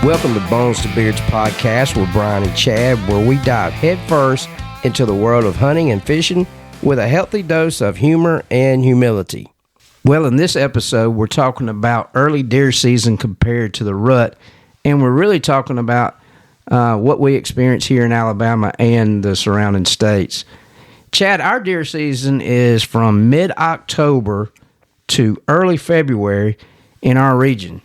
Welcome to Bones to Beards podcast with Brian and Chad, where we dive headfirst into the world of hunting and fishing with a healthy dose of humor and humility. Well, in this episode, we're talking about early deer season compared to the rut, and we're really talking about what we experience here in Alabama and the surrounding states. Chad, our deer season is from mid-October to early February in our region.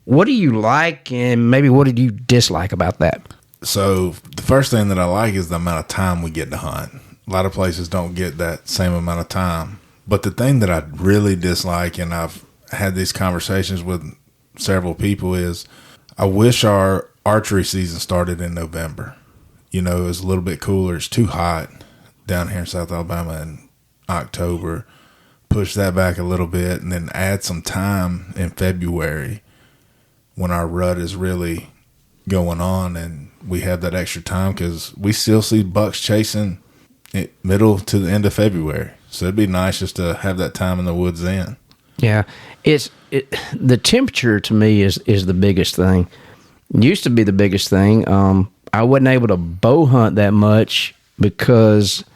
What do you like, and maybe what did you dislike about that? So the first thing that I like is the amount of time we get to hunt. A lot of places don't get that same amount of time. But the thing that I really dislike, and I've had these conversations with several people, is I wish our archery season started in November. You know, it was a little bit cooler. It's too hot down here in South Alabama in October. Push that back a little bit and then add some time in February when our rut is really going on and we have that extra time, because we still see bucks chasing it middle to the end of February. So it'd be nice just to have that time in the woods then. Yeah, the temperature to me is the biggest thing. It used to be the biggest thing. I wasn't able to bow hunt that much because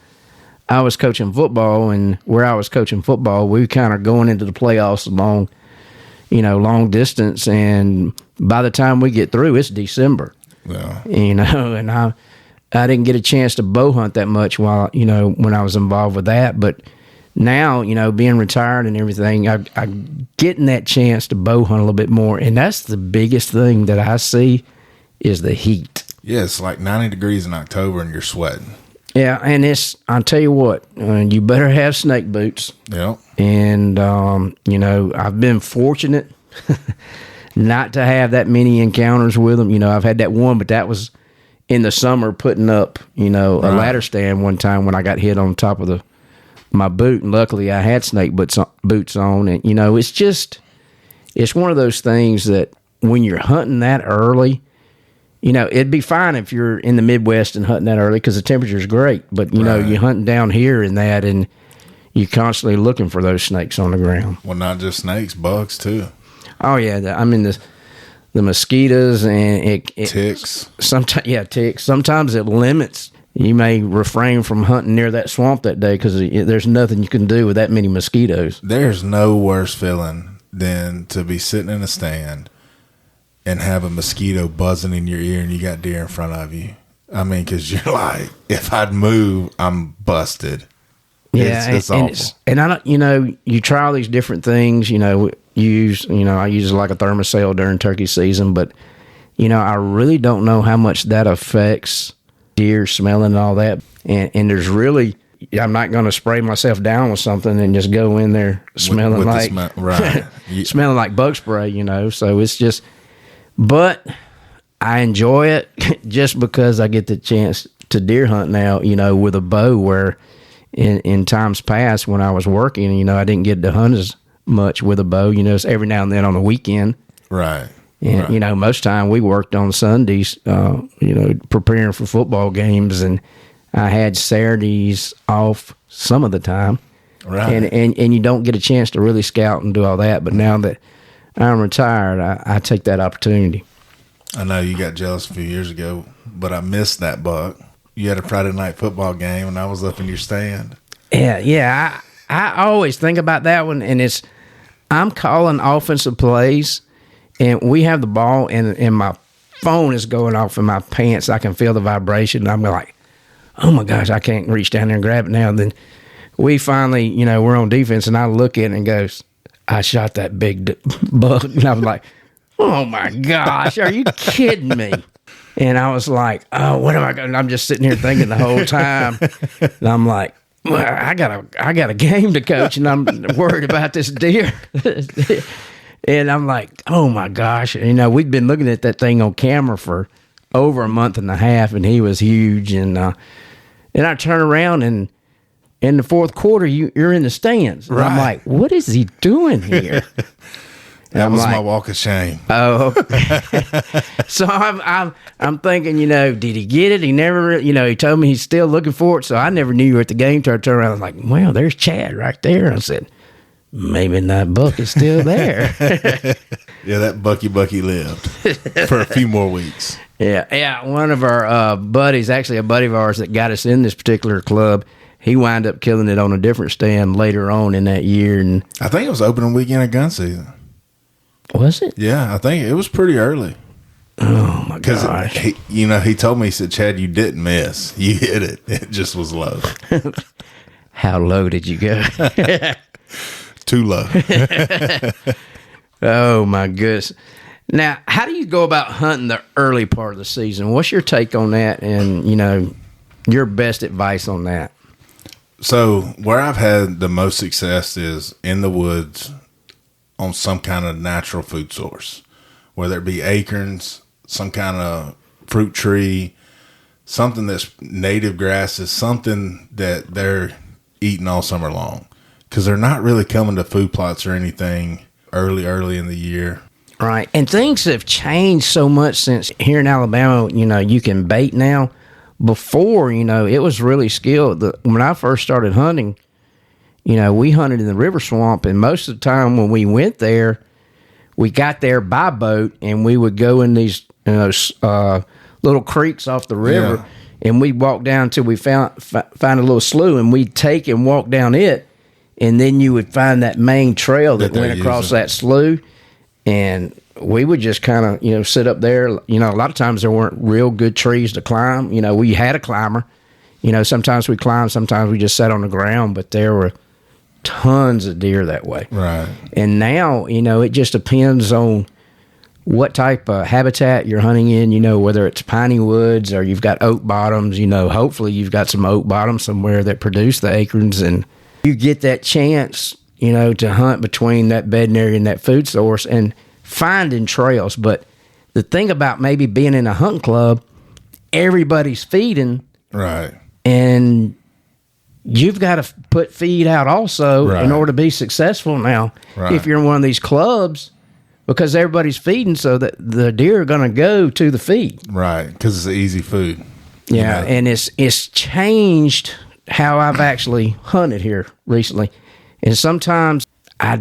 I was coaching football, and where I was coaching football, we were kind of going into the playoffs long distance, and by the time we get through, it's December. Yeah. And I didn't get a chance to bow hunt that much while, when I was involved with that. But now, being retired and everything, I'm getting that chance to bow hunt a little bit more. And that's the biggest thing that I see is the heat. Yeah, it's like 90 degrees in October and you're sweating. Yeah, and I'll tell you what, you better have snake boots. Yep. And, I've been fortunate not to have that many encounters with them. I've had that one, but that was in the summer putting up, a ladder stand one time when I got hit on top of my boot. And luckily I had snake boots on. And, it's one of those things that when you're hunting that early, it'd be fine if you're in the Midwest and hunting that early because the temperature is great. But, you're hunting down here and that, and you're constantly looking for those snakes on the ground. Well, not just snakes, bugs too. Oh, yeah. The mosquitoes and ticks. Ticks. Sometimes it limits. You may refrain from hunting near that swamp that day because there's nothing you can do with that many mosquitoes. There's no worse feeling than to be sitting in a stand and have a mosquito buzzing in your ear and you got deer in front of you. I mean, because you're like, if I'd move, I'm busted. Yeah, it's awful. And I don't, you try all these different things. I use like a Thermacell during turkey season, but I really don't know how much that affects deer smelling and all that. And there's really, I'm not going to spray myself down with something and just go in there smelling like right, smelling like bug spray. So it's just, but I enjoy it just because I get the chance to deer hunt now. With a bow, where in times past when I was working, I didn't get to hunt as much with a bow. It's every now and then on the weekend. Right. And, right. Most time we worked on Sundays, preparing for football games, and I had Saturdays off some of the time. Right. And you don't get a chance to really scout and do all that. But now that I'm retired, I take that opportunity. I know you got jealous a few years ago, but I missed that buck. You had a Friday night football game, and I was up in your stand. Yeah. I always think about that one, and I'm calling offensive plays, and we have the ball, and my phone is going off in my pants. I can feel the vibration, and I'm like, oh, my gosh, I can't reach down there and grab it now. And then we finally, we're on defense, and I look at it and goes, I shot that big buck. And I was like, oh, my gosh, are you kidding me? And I was like, oh, what am I going to do? I'm just sitting here thinking the whole time. And I'm like, well, I got a game to coach, and I'm worried about this deer. And I'm like, oh, my gosh. We'd been looking at that thing on camera for over a month and a half, and he was huge. And I turn around, and in the fourth quarter, you're in the stands. And right. I'm like, what is he doing here? That was my walk of shame. Oh, okay. So I'm thinking, did he get it? He never, he told me he's still looking for it. So I never knew you were at the game till I turned around. I was like, well, there's Chad right there. I said, maybe that buck is still there. Yeah, that Bucky lived for a few more weeks. Yeah. One of our buddies, actually a buddy of ours that got us in this particular club, he wound up killing it on a different stand later on in that year. And I think it was opening weekend of gun season. Was it? Yeah, I think it was pretty early. Oh my gosh! He told me, he said, "Chad, you didn't miss. You hit it. It just was low." How low did you go? Too low. Oh my goodness! Now, how do you go about hunting the early part of the season? What's your take on that? And your best advice on that? So, where I've had the most success is in the woods on some kind of natural food source, whether it be acorns, some kind of fruit tree, something that's native grasses, something that they're eating all summer long, because they're not really coming to food plots or anything early in the year. Right. And things have changed so much since here in Alabama, you can bait now. Before, it was really skilled. When I first started hunting, we hunted in the river swamp, and most of the time when we went there, we got there by boat, and we would go in these little creeks off the river, and we'd walk down until we find a little slough, and we'd take and walk down it, and then you would find that main trail that went across that slough, and we would just kind of sit up there. A lot of times there weren't real good trees to climb. We had a climber. Sometimes we climbed, sometimes we just sat on the ground, but there were tons of deer that way. Right. And now, it just depends on what type of habitat you're hunting in, whether it's piney woods or you've got oak bottoms, hopefully you've got some oak bottoms somewhere that produce the acorns, and you get that chance, to hunt between that bedding area and that food source and finding trails. But the thing about maybe being in a hunting club, everybody's feeding. Right. And you've got to put feed out also in order to be successful now. Right. If you're in one of these clubs, because everybody's feeding, so that the deer are going to go to the feed. Right, because it's easy food. Yeah, and it's changed how I've actually hunted here recently. And sometimes I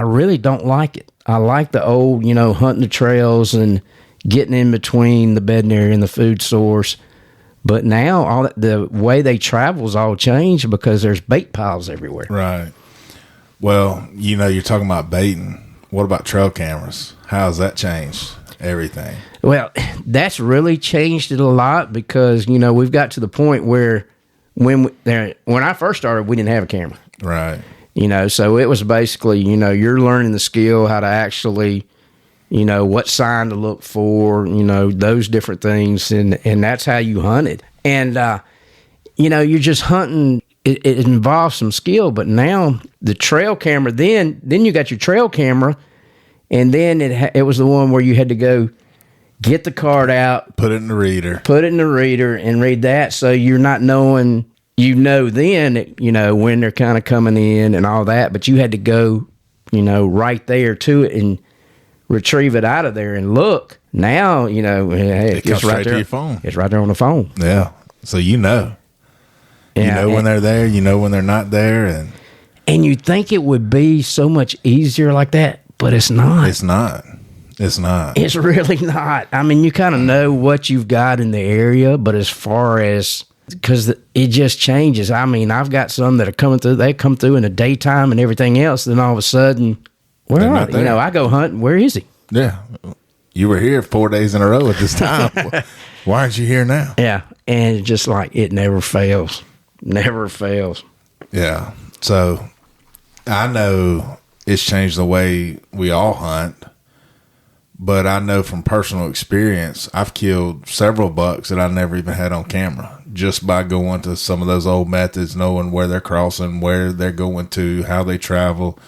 really don't like it. I like the old, hunting the trails and getting in between the bedding area and the food source. But now the way they travel's all changed because there's bait piles everywhere. Right. Well, you're talking about baiting. What about trail cameras? How has that changed everything? Well, that's really changed it a lot because, we've got to the point where when I first started, we didn't have a camera. Right. So it was basically, you're learning the skill, how to actually, what sign to look for, those different things. And that's how you hunted. And, you're just hunting. It involves some skill, but now the trail camera, then you got your trail camera, and then it was the one where you had to go get the card out. Put it in the reader. And read that. So you're not knowing, then, when they're kind of coming in and all that, but you had to go, right there to it and retrieve it out of there and look. Now, hey, it's right there. To your phone. It's right there on the phone. Yeah. So when they're there, when they're not there. And you think it would be so much easier like that, but it's not. It's not. It's really not. I mean, you kind of know what you've got in the area, but as far as, because it just changes. I mean, I've got some that are coming through, they come through in the daytime and everything else, then all of a sudden, I go hunting, where is he? Yeah. You were here 4 days in a row at this time. Why aren't you here now? Yeah. And just like, it never fails. Never fails. Yeah. So I know it's changed the way we all hunt, but I know from personal experience, I've killed several bucks that I never even had on camera just by going to some of those old methods, knowing where they're crossing, where they're going to, how they travel,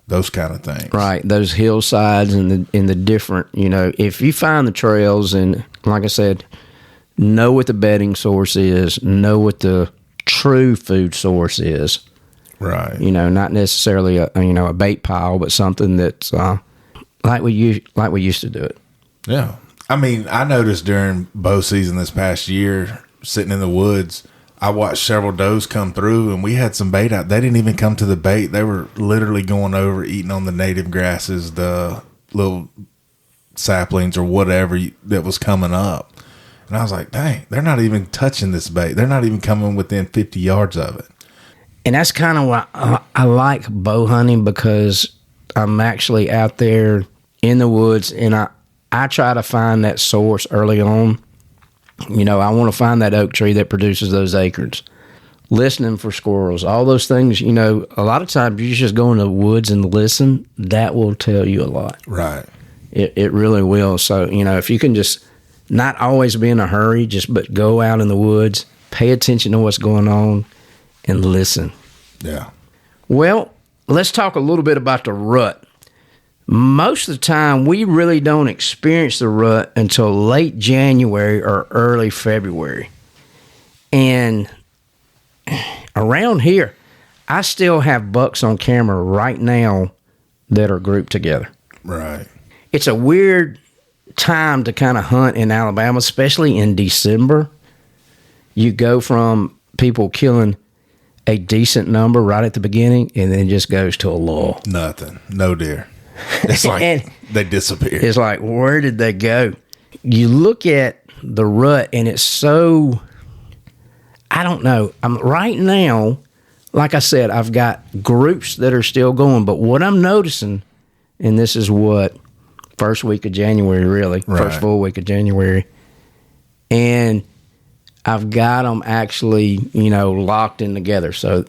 those kind of things. Right. Those hillsides and the different, if you find the trails and, like I said, know what the bedding source is, know what the true food source is. Right. Not necessarily a bait pile, but something that's like we used to do it. Yeah. I mean, I noticed during bow season this past year, sitting in the woods, I watched several does come through, and we had some bait out. They didn't even come to the bait. They were literally going over, eating on the native grasses, the little saplings or whatever that was coming up. And I was like, dang, they're not even touching this bait. They're not even coming within 50 yards of it. And that's kind of why I like bow hunting, because I'm actually out there in the woods, and I try to find that source early on. You know, I want to find that oak tree that produces those acorns. Listening for squirrels, all those things, you know, a lot of times you just go in the woods and listen. That will tell you a lot. Right. It really will. So, you know, if you can just not always be in a hurry, but go out in the woods, pay attention to what's going on, and listen. Yeah. Well, let's talk a little bit about the rut. Most of the time, we really don't experience the rut until late January or early February. And around here, I still have bucks on camera right now that are grouped together. Right. It's a weird time to kind of hunt in Alabama, especially in December. You go from people killing a decent number right at the beginning, and then it just goes to a lull. Nothing. No deer. It's like they disappear. It's like, where did they go? You look at the rut, and it's so, I don't know. Right now, like I said, I've got groups that are still going, but what I'm noticing, and this is what, first week of January, really, right. First full week of January, and I've got them actually, you know, locked in together. So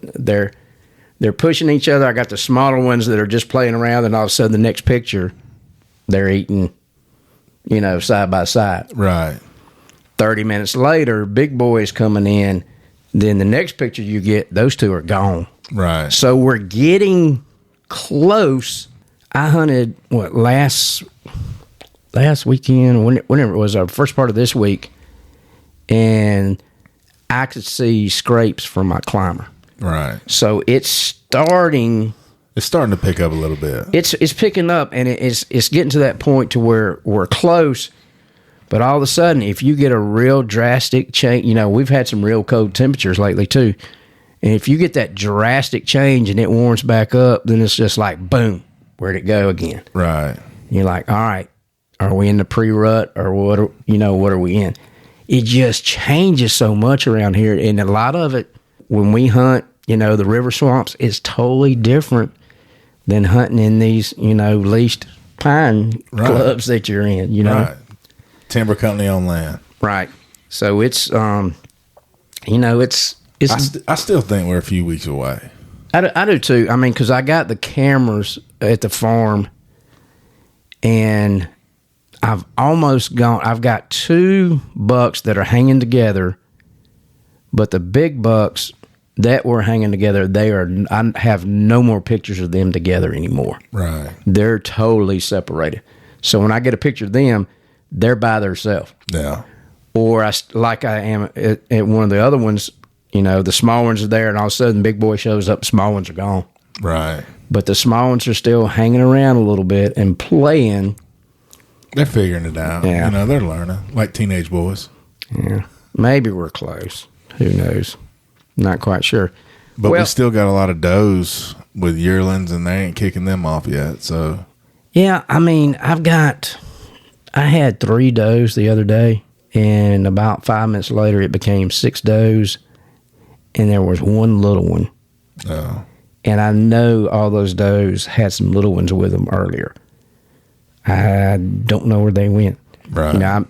they're pushing each other. I got the smaller ones that are just playing around, and all of a sudden the next picture, they're eating, you know, side by side. Right. 30 minutes later, big boys coming in. Then the next picture you get, those two are gone. Right. So we're getting close. I hunted, last weekend, whenever it was, our first part of this week, and I could see scrapes from my climber. Right. So it's starting to pick up a little bit. It's picking up, and it's getting to that point to where we're close. But all of a sudden, if you get a real drastic change, you know, we've had some real cold temperatures lately too. And if you get that drastic change and it warms back up, then it's just like, boom, where'd it go again? Right. And you're like, all right, are we in the pre-rut, or what are we in? It just changes so much around here. And a lot of it, when we hunt, you know, the river swamps, is totally different than hunting in these, you know, leased pine clubs that you're in, you know. Right. Timber company on land. Right. So it's, you know, it's. I still think we're a few weeks away. I do too. I mean, because I got the cameras at the farm, and I've got 2 bucks that are hanging together, but the big bucks that were hanging together, I have no more pictures of them together anymore. Right. They're totally separated. So when I get a picture of them, they're by themselves. Yeah. Or I am at one of the other ones, you know, the small ones are there, and all of a sudden big boy shows up, small ones are gone. Right. But the small ones are still hanging around a little bit and playing. They're figuring it out. Yeah. You know, they're learning, like teenage boys. Yeah. Maybe we're close. Who knows? Not quite sure. But we still got a lot of does with yearlings, and they ain't kicking them off yet. So. Yeah, I mean, I had 3 does the other day, and about 5 minutes later, it became 6 does, and there was 1 little one. Oh. And I know all those does had some little ones with them earlier. I don't know where they went. Right. You know,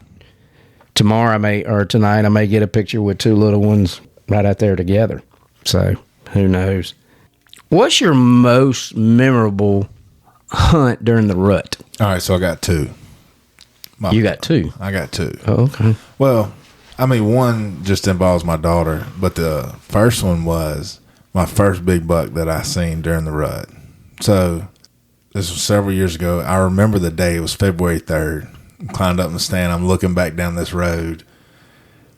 tonight I may get a picture with 2 little ones right out there together. So who knows? What's your most memorable hunt during the rut? All right, so I got 2. You got 2? I got 2. Oh, okay. Well, I mean, one just involves my daughter, but the first one was my first big buck that I seen during the rut. So this was several years ago. I remember the day. It was February 3rd. I climbed up in the stand. I'm looking back down this road,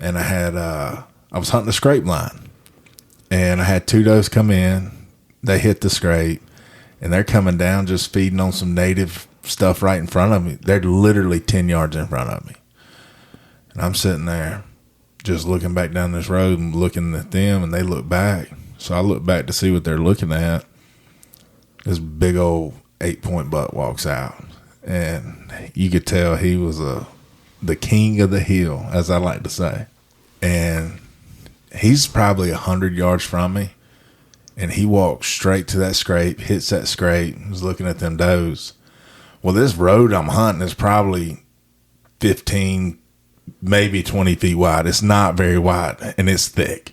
and I was hunting a scrape line, and I had 2 does come in. They hit the scrape, and they're coming down just feeding on some native stuff right in front of me. They're literally 10 yards in front of me. And I'm sitting there, just looking back down this road and looking at them, and they look back. So I look back to see what they're looking at. This big old 8-point buck walks out, and you could tell he was the king of the hill, as I like to say. And he's probably 100 yards from me, and he walks straight to that scrape, hits that scrape, was looking at them does. Well, this road I'm hunting is probably 15, maybe 20 feet wide. It's not very wide, and it's thick.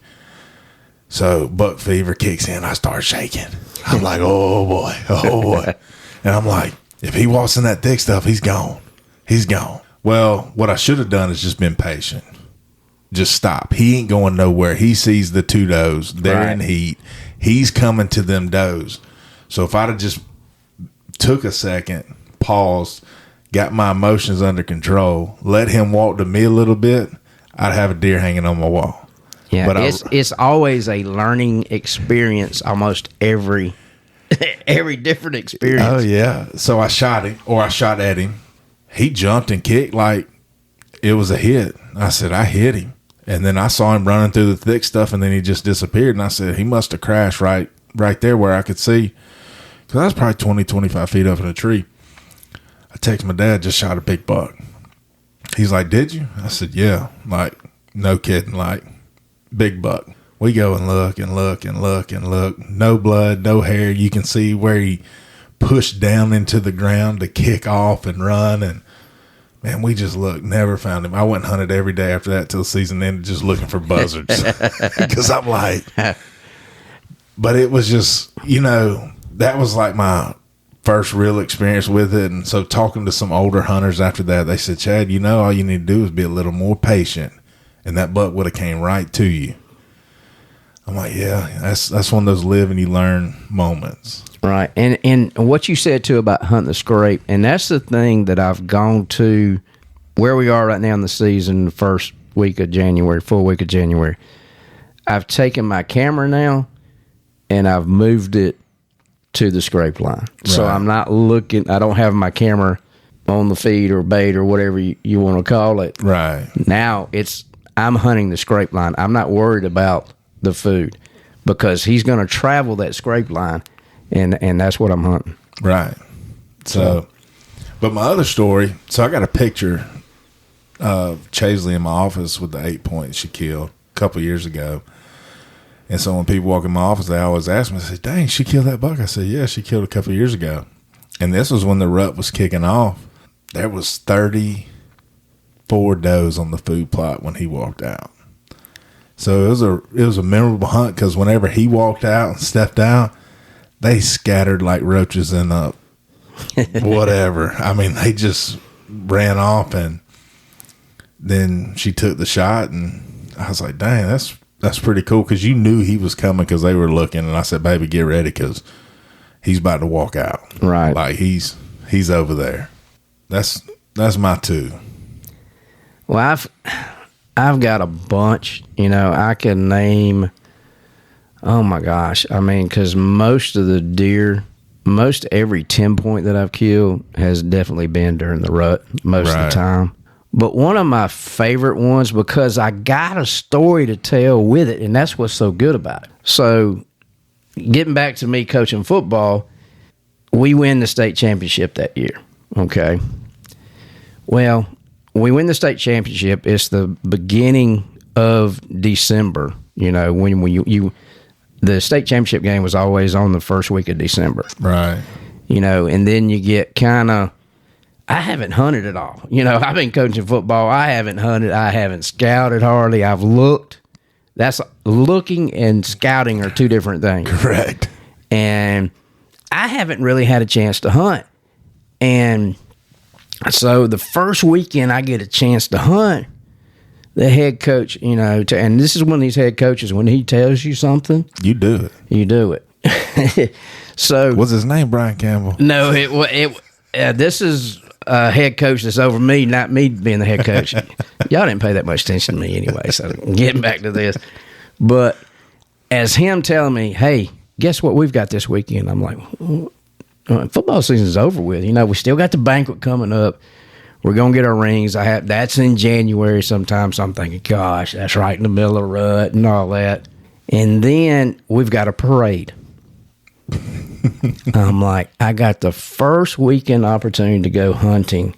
So buck fever kicks in. I start shaking. I'm like, oh, boy, oh, boy. And I'm like, if he walks in that thick stuff, he's gone. He's gone. Well, what I should have done is just been patient. Just stop. He ain't going nowhere. He sees the two does. They're in heat. He's coming to them does. So if I'd have just took a second, paused, got my emotions under control, let him walk to me a little bit, I'd have a deer hanging on my wall. Yeah, but it's always a learning experience, almost every different experience. Oh, yeah. So I shot him, or I shot at him. He jumped and kicked like it was a hit. I said, I hit him. And then I saw him running through the thick stuff, and then he just disappeared. And I said, he must have crashed right there where I could see. Because I was probably 20, 25 feet up in a tree. I text my dad, just shot a big buck. He's like, did you? I said, yeah. Like, no kidding. Like, big buck. We go and look and look and look and look. No blood, no hair. You can see where he pushed down into the ground to kick off and run. And, man, we just looked, never found him. I went and hunted every day after that till the season ended, just looking for buzzards. Because I'm like, but it was just, that was like my first real experience with it. And so talking to some older hunters after that, they said, Chad, all you need to do is be a little more patient, and that buck would have came right to you. I'm like, yeah, that's one of those live and you learn moments. Right. And what you said too about hunting the scrape, and that's the thing that I've gone to where we are right now in the season, the first week of January, full week of January. I've taken my camera now and I've moved it to the scrape line. Right. So I'm not looking, I don't have my camera on the feed or bait or whatever you want to call it. Right. Now I'm hunting the scrape line. I'm not worried about the food because he's going to travel that scrape line, and that's what I'm hunting. Right. So, but my other story, so I got a picture of Chasley in my office with the 8-point she killed a couple years ago. And so when people walk in my office, they always ask me, they say, dang, she killed that buck? I said, yeah, she killed a couple years ago. And this was when the rut was kicking off. There was 34 does on the food plot when he walked out. So it was a memorable hunt because whenever he walked out and stepped out, they scattered like roaches in a whatever. I mean, they just ran off, and then she took the shot, and I was like, dang, that's pretty cool because you knew he was coming because they were looking, and I said, baby, get ready because he's about to walk out. Right. Like he's over there. That's my two. Well, I've got a bunch, I can name, oh my gosh. I mean, because most of the deer, most every 10-point that I've killed has definitely been during the rut most of the time. But one of my favorite ones, because I got a story to tell with it, and that's what's so good about it. So getting back to me coaching football, we win the state championship that year, okay? Well, we win the state championship. It's the beginning of December. When you the state championship game was always on the first week of December. Right. And then you get kind of, I haven't hunted at all. I've been coaching football. I haven't hunted. I haven't scouted hardly. I've looked. That's looking and scouting are two different things. Correct. And I haven't really had a chance to hunt. And so the first weekend I get a chance to hunt, the head coach, and this is one of these head coaches, when he tells you something, you do it. You do it. So what's his name? Brian Campbell? No, this is a head coach that's over me, not me being the head coach. Y'all didn't pay that much attention to me anyway, so getting back to this. But as him telling me, hey, guess what we've got this weekend? I'm like, football season's over with. We still got the banquet coming up. We're going to get our rings. That's in January sometime. So I'm thinking, gosh, that's right in the middle of the rut and all that. And then we've got a parade. I'm like, I got the first weekend opportunity to go hunting,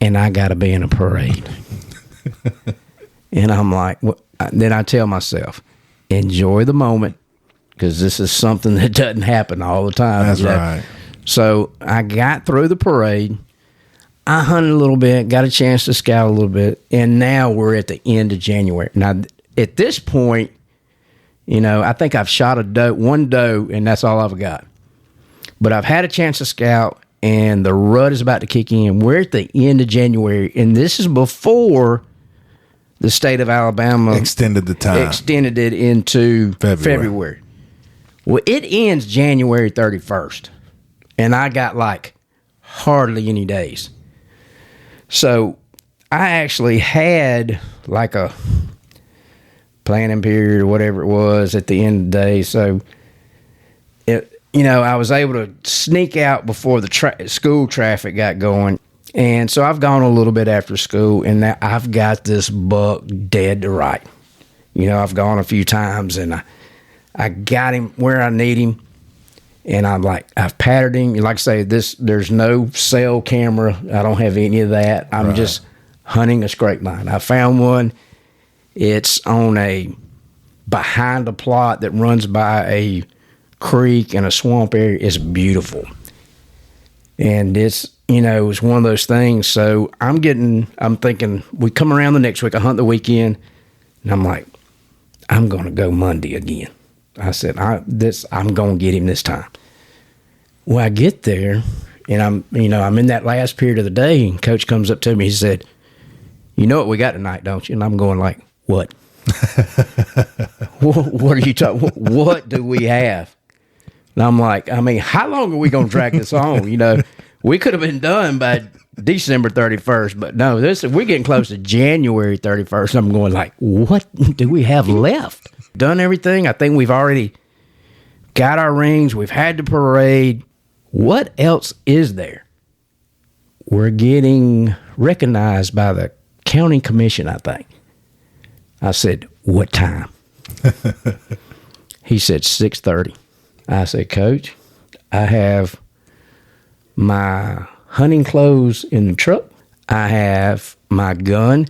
and I got to be in a parade. And I'm like, then I tell myself, enjoy the moment, because this is something that doesn't happen all the time. That's right. So I got through the parade. I hunted a little bit, got a chance to scout a little bit, and now we're at the end of January. Now, at this point, I think I've shot one doe, and that's all I've got. But I've had a chance to scout, and the rut is about to kick in. We're at the end of January, and this is before the state of Alabama extended the time. Extended it into February. Well, it ends January 31st, and I got like hardly any days. So I actually had like a planning period or whatever it was at the end of the day. So, I was able to sneak out before the school traffic got going. And so I've gone a little bit after school, and now I've got this buck dead to right. I've gone a few times, and I got him where I need him. And I've patterned him. Like I say, there's no cell camera. I don't have any of that. I'm just hunting a scrape line. I found one. It's behind a plot that runs by a creek and a swamp area. It's beautiful. And it's one of those things. So I'm thinking, we come around the next week, I hunt the weekend, and I'm like, I'm going to go Monday again. I said, I'm going to get him this time. Well, I get there, and I'm in that last period of the day, and Coach comes up to me. He said, "You know what we got tonight, don't you?" And I'm going like, "What? What are you talking? What do we have?" And I'm like, how long are we going to drag this on? We could have been done by December 31st, but no, we're getting close to January 31st. I'm going like, what do we have left? Done everything. I think we've already got our rings. We've had the parade. What else is there? We're getting recognized by the county commission, I think. I said, what time? He said 6:30. I said, Coach, I have my hunting clothes in the truck. I have my gun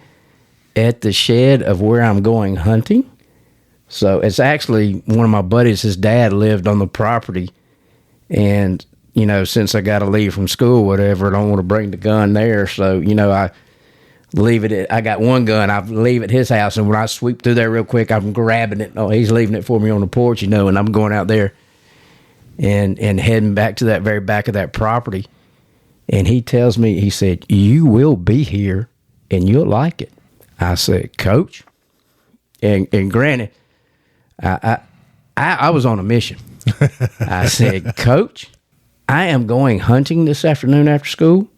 at the shed of where I'm going hunting. So it's actually one of my buddies, his dad lived on the property. And, since I got to leave from school, whatever, I don't want to bring the gun there. So, I leave it I got one gun. I leave at his house. And when I sweep through there real quick, I'm grabbing it. Oh, he's leaving it for me on the porch, and I'm going out there and heading back to that very back of that property. And he tells me, he said, you will be here and you'll like it. I said, Coach, and granted, I was on a mission. I said, Coach, I am going hunting this afternoon after school,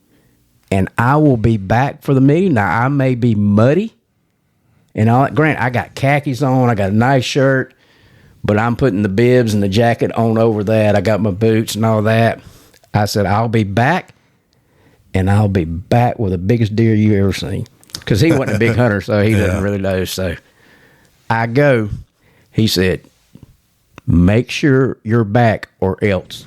and I will be back for the meeting. Now, I may be muddy, and all that. Granted, I got khakis on, I got a nice shirt, but I'm putting the bibs and the jacket on over that. I got my boots and all that. I said, I'll be back, and I'll be back with the biggest deer you ever seen. Because he wasn't a big hunter, so he didn't really know. So I go. He said, make sure you're back or else.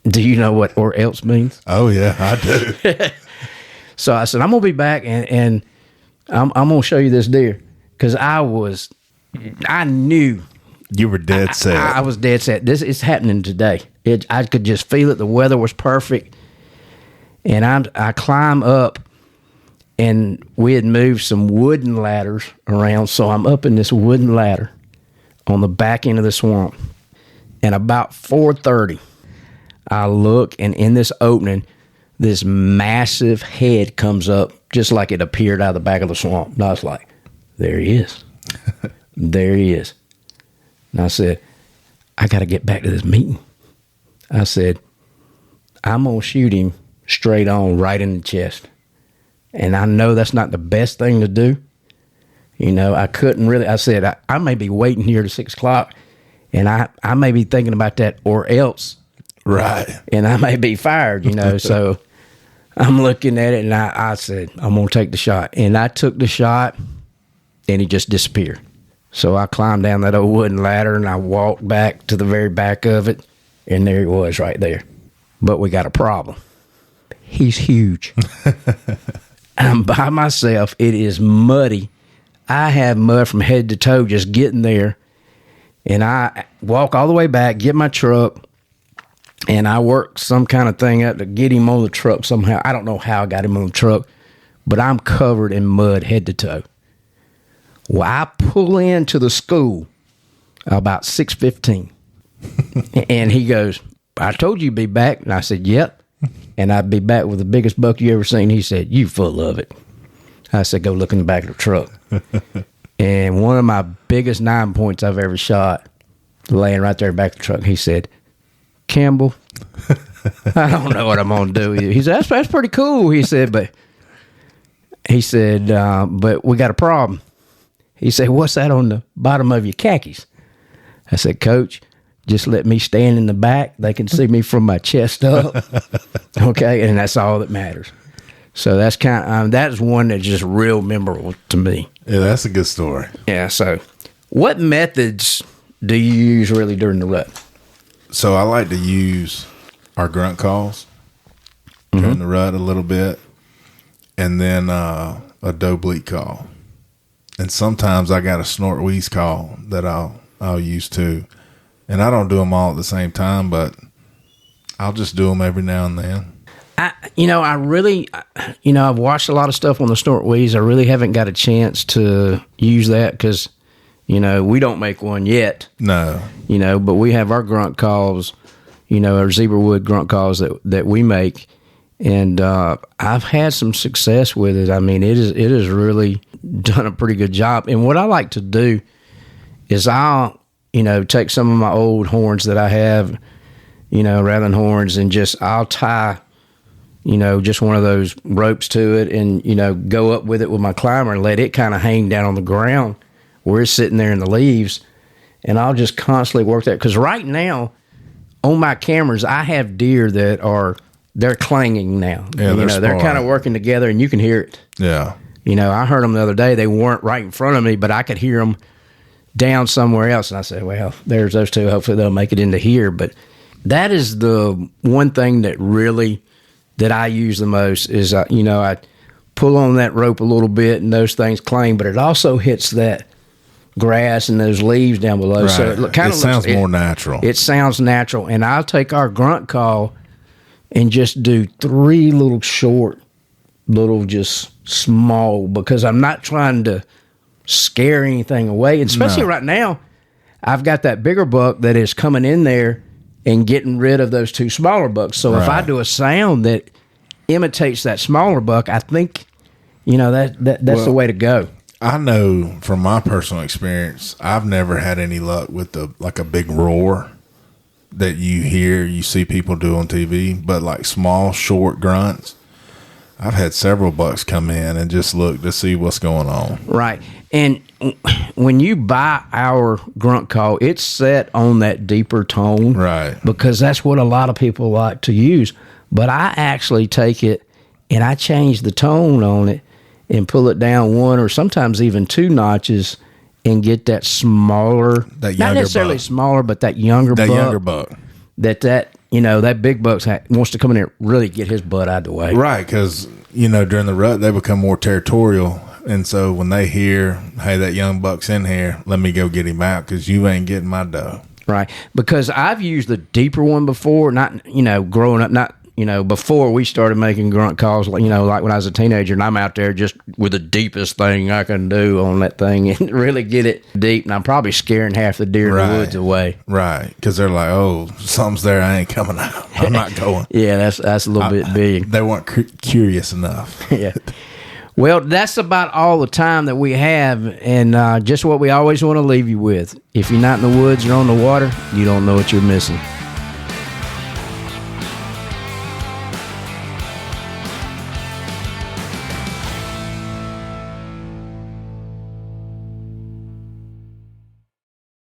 Do you know what or else means? Oh, yeah, I do. So I said, I'm going to be back, and I'm going to show you this deer. Because I knew. You were dead set. I was dead set. This is happening today. I could just feel it. The weather was perfect. And I climb up, and we had moved some wooden ladders around. So I'm up in this wooden ladder on the back end of the swamp. And about 4:30, I look, and in this opening, this massive head comes up just like it appeared out of the back of the swamp. And I was like, there he is. There he is. And I said, I got to get back to this meeting. I said, I'm going to shoot him straight on right in the chest. And I know that's not the best thing to do. I couldn't really, I said, I may be waiting here to 6 o'clock, and I may be thinking about that or else. Right. And I may be fired, So I'm looking at it, and I said, I'm going to take the shot. And I took the shot, and he just disappeared. So I climbed down that old wooden ladder, and I walked back to the very back of it, and there he was right there. But we got a problem. He's huge. I'm by myself. It is muddy. I have mud from head to toe just getting there. And I walk all the way back, get my truck, and I work some kind of thing up to get him on the truck somehow. I don't know how I got him on the truck, but I'm covered in mud head to toe. Well, I pull into the school about 6:15. And he goes, I told you you'd be back. And I said, yep. And I'd be back with the biggest buck you ever seen. He said, you full of it. I said, go look in the back of the truck. And one of my biggest 9 points I've ever shot, laying right there in the back of the truck, he said, Campbell, I don't know what I'm going to do with you. He said, that's pretty cool. He said, but we got a problem. He said, what's that on the bottom of your khakis? I said, Coach, just let me stand in the back. They can see me from my chest up. Okay, and that's all that matters. So that's that's one that's just real memorable to me. Yeah, that's a good story. Yeah, so what methods do you use really during the rut? So I like to use our grunt calls during the rut a little bit, and then a doe bleat call. And sometimes I got a snort wheeze call that I'll use too. And I don't do them all at the same time, but I'll just do them every now and then. I've watched a lot of stuff on the snort wheeze. I really haven't got a chance to use that because, we don't make one yet. No. But we have our grunt calls, our zebra wood grunt calls that we make. And I've had some success with it. I mean, it has really done a pretty good job. And what I like to do is I'll, take some of my old horns that I have, rattling horns, and I'll tie, just one of those ropes to it and, go up with it with my climber and let it kind of hang down on the ground where it's sitting there in the leaves. And I'll just constantly work that. Because right now, on my cameras, I have deer that they're clanging now. Yeah, they're kind of working together, and you can hear it. Yeah. I heard them the other day. They weren't right in front of me, but I could hear them down somewhere else. And I said, well, there's those two. Hopefully they'll make it into here. But that is the one thing that I use the most is, I pull on that rope a little bit and those things clang, but it also hits that grass and those leaves down below. Right. So it sounds more natural. It sounds natural. And I'll take our grunt call and just do 3 little short, just small, because I'm not trying to scare anything away. And especially right now, I've got that bigger buck that is coming in there and getting rid of those 2 smaller bucks. So if I do a sound that imitates that smaller buck, I think, that's the way to go. I know from my personal experience, I've never had any luck with a big roar that you see people do on TV, but like small, short grunts. I've had several bucks come in and just look to see what's going on. Right. And when you buy our grunt call, it's set on that deeper tone. Right. Because that's what a lot of people like to use. But I actually take it and I change the tone on it and pull it down 1 or sometimes even 2 notches and get that smaller, that not necessarily buck. Smaller, but that younger buck. That younger buck. That big buck wants to come in there and really get his butt out of the way. Right, because, during the rut, they become more territorial. And so when they hear, hey, that young buck's in here, let me go get him out because you ain't getting my doe. Right, because I've used the deeper one before, not, growing up, not, before we started making grunt calls, like when I was a teenager, and I'm out there just with the deepest thing I can do on that thing and really get it deep, and I'm probably scaring half the deer in the woods away. Right, because they're like, oh, something's there, I ain't coming out. I'm not going. Yeah, that's a little bit big. They weren't curious enough. Yeah. Well, that's about all the time that we have, and just what we always want to leave you with. If you're not in the woods or on the water, you don't know what you're missing.